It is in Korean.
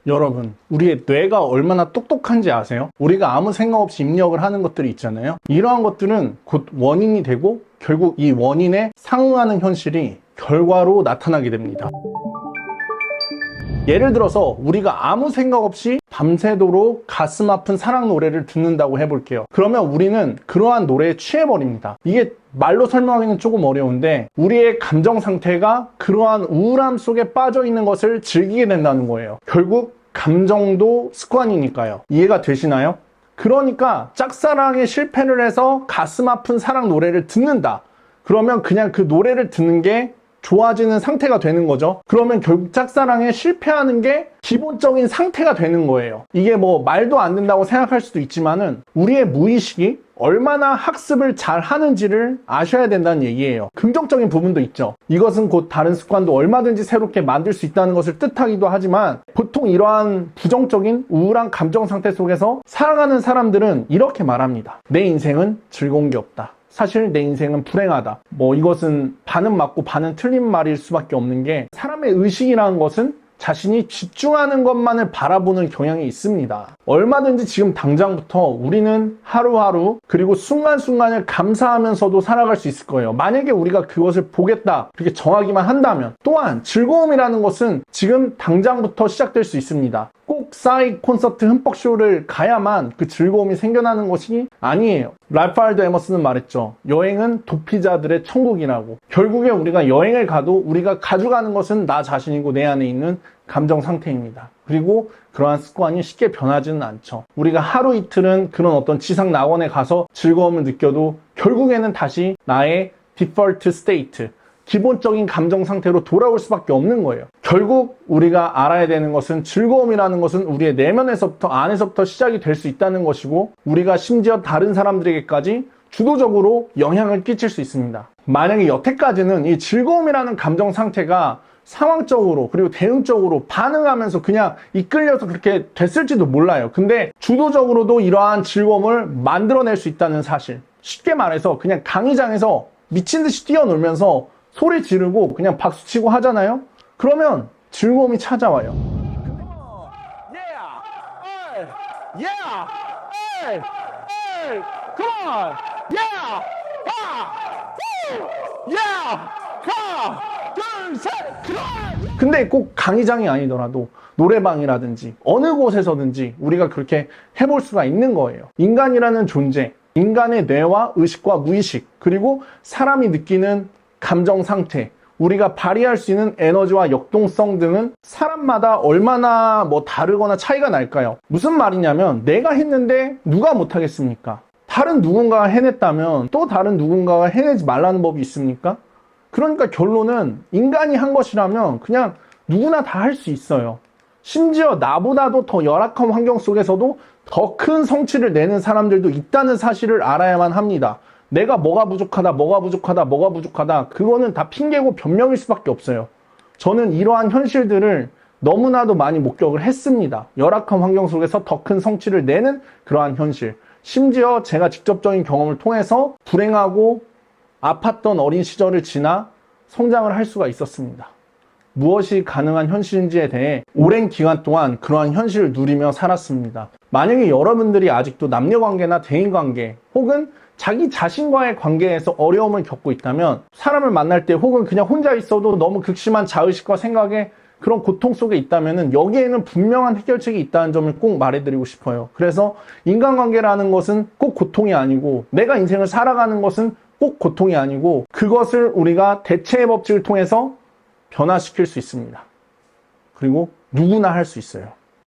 여러분, 우리의 뇌가 얼마나 똑똑한지 아세요? 우리가 아무 생각 없이 입력을 하는 것들이 있잖아요. 이러한 것들은 곧 원인이 되고 결국 이 원인에 상응하는 현실이 결과로 나타나게 됩니다. 예를 들어서 우리가 아무 생각 없이 밤새도록 가슴 아픈 사랑 노래를 듣는다고 해볼게요. 그러면 우리는 그러한 노래에 취해버립니다. 이게 말로 설명하기는 조금 어려운데 우리의 감정 상태가 그러한 우울함 속에 빠져 있는 것을 즐기게 된다는 거예요. 결국 감정도 습관이니까요. 이해가 되시나요? 그러니까 짝사랑에 실패를 해서 가슴 아픈 사랑 노래를 듣는다. 그러면 그냥 그 노래를 듣는 게 좋아지는 상태가 되는 거죠. 그러면 결국 짝사랑에 실패하는 게 기본적인 상태가 되는 거예요. 이게 뭐 말도 안 된다고 생각할 수도 있지만은 우리의 무의식이 얼마나 학습을 잘 하는지를 아셔야 된다는 얘기예요. 긍정적인 부분도 있죠. 이것은 곧 다른 습관도 얼마든지 새롭게 만들 수 있다는 것을 뜻하기도 하지만 보통 이러한 부정적인 우울한 감정 상태 속에서 살아가는 사람들은 이렇게 말합니다. 내 인생은 즐거운 게 없다. 사실 내 인생은 불행하다. 이것은 반은 맞고 반은 틀린 말일 수밖에 없는 게 사람의 의식이라는 것은 자신이 집중하는 것만을 바라보는 경향이 있습니다. 얼마든지 지금 당장부터 우리는 하루하루 그리고 순간순간을 감사하면서도 살아갈 수 있을 거예요. 만약에 우리가 그것을 보겠다 그렇게 정하기만 한다면 또한 즐거움이라는 것은 지금 당장부터 시작될 수 있습니다. 꼭 싸이 콘서트 흠뻑쇼를 가야만 그 즐거움이 생겨나는 것이 아니에요. 랄프 알도 에머슨은 말했죠. 여행은 도피자들의 천국이라고. 결국에 우리가 여행을 가도 우리가 가져가는 것은 나 자신이고 내 안에 있는 감정 상태입니다. 그리고 그러한 습관이 쉽게 변하지는 않죠. 우리가 하루 이틀은 그런 어떤 지상 낙원에 가서 즐거움을 느껴도 결국에는 다시 나의 디폴트 스테이트, 기본적인 감정 상태로 돌아올 수밖에 없는 거예요. 결국 우리가 알아야 되는 것은 즐거움이라는 것은 우리의 내면에서부터 안에서부터 시작이 될 수 있다는 것이고 우리가 심지어 다른 사람들에게까지 주도적으로 영향을 끼칠 수 있습니다. 만약에 여태까지는 이 즐거움이라는 감정 상태가 상황적으로 그리고 대응적으로 반응하면서 그냥 이끌려서 그렇게 됐을지도 몰라요. 근데 주도적으로도 이러한 즐거움을 만들어낼 수 있다는 사실. 쉽게 말해서 그냥 강의장에서 미친 듯이 뛰어놀면서 소리 지르고 그냥 박수치고 하잖아요? 그러면 즐거움이 찾아와요. 근데 꼭 강의장이 아니더라도 노래방이라든지 어느 곳에서든지 우리가 그렇게 해볼 수가 있는 거예요. 인간이라는 존재, 인간의 뇌와 의식과 무의식, 그리고 사람이 느끼는 감정 상태, 우리가 발휘할 수 있는 에너지와 역동성 등은 사람마다 얼마나 다르거나 차이가 날까요? 무슨 말이냐면 내가 했는데 누가 못하겠습니까? 다른 누군가가 해냈다면 또 다른 누군가가 해내지 말라는 법이 있습니까? 그러니까 결론은 인간이 한 것이라면 그냥 누구나 다 할 수 있어요. 심지어 나보다도 더 열악한 환경 속에서도 더 큰 성취를 내는 사람들도 있다는 사실을 알아야만 합니다. 내가 뭐가 부족하다, 그거는 다 핑계고 변명일 수밖에 없어요. 저는 이러한 현실들을 너무나도 많이 목격을 했습니다. 열악한 환경 속에서 더 큰 성취를 내는 그러한 현실. 심지어 제가 직접적인 경험을 통해서 불행하고 아팠던 어린 시절을 지나 성장을 할 수가 있었습니다. 무엇이 가능한 현실인지에 대해 오랜 기간 동안 그러한 현실을 누리며 살았습니다. 만약에 여러분들이 아직도 남녀관계나 대인관계 혹은 자기 자신과의 관계에서 어려움을 겪고 있다면 사람을 만날 때 혹은 그냥 혼자 있어도 너무 극심한 자의식과 생각에 그런 고통 속에 있다면 여기에는 분명한 해결책이 있다는 점을 꼭 말해드리고 싶어요. 그래서 인간관계라는 것은 꼭 고통이 아니고 내가 인생을 살아가는 것은 꼭 고통이 아니고 그것을 우리가 대체의 법칙을 통해서 변화시킬 수 있습니다. 그리고 누구나 할 수 있어요.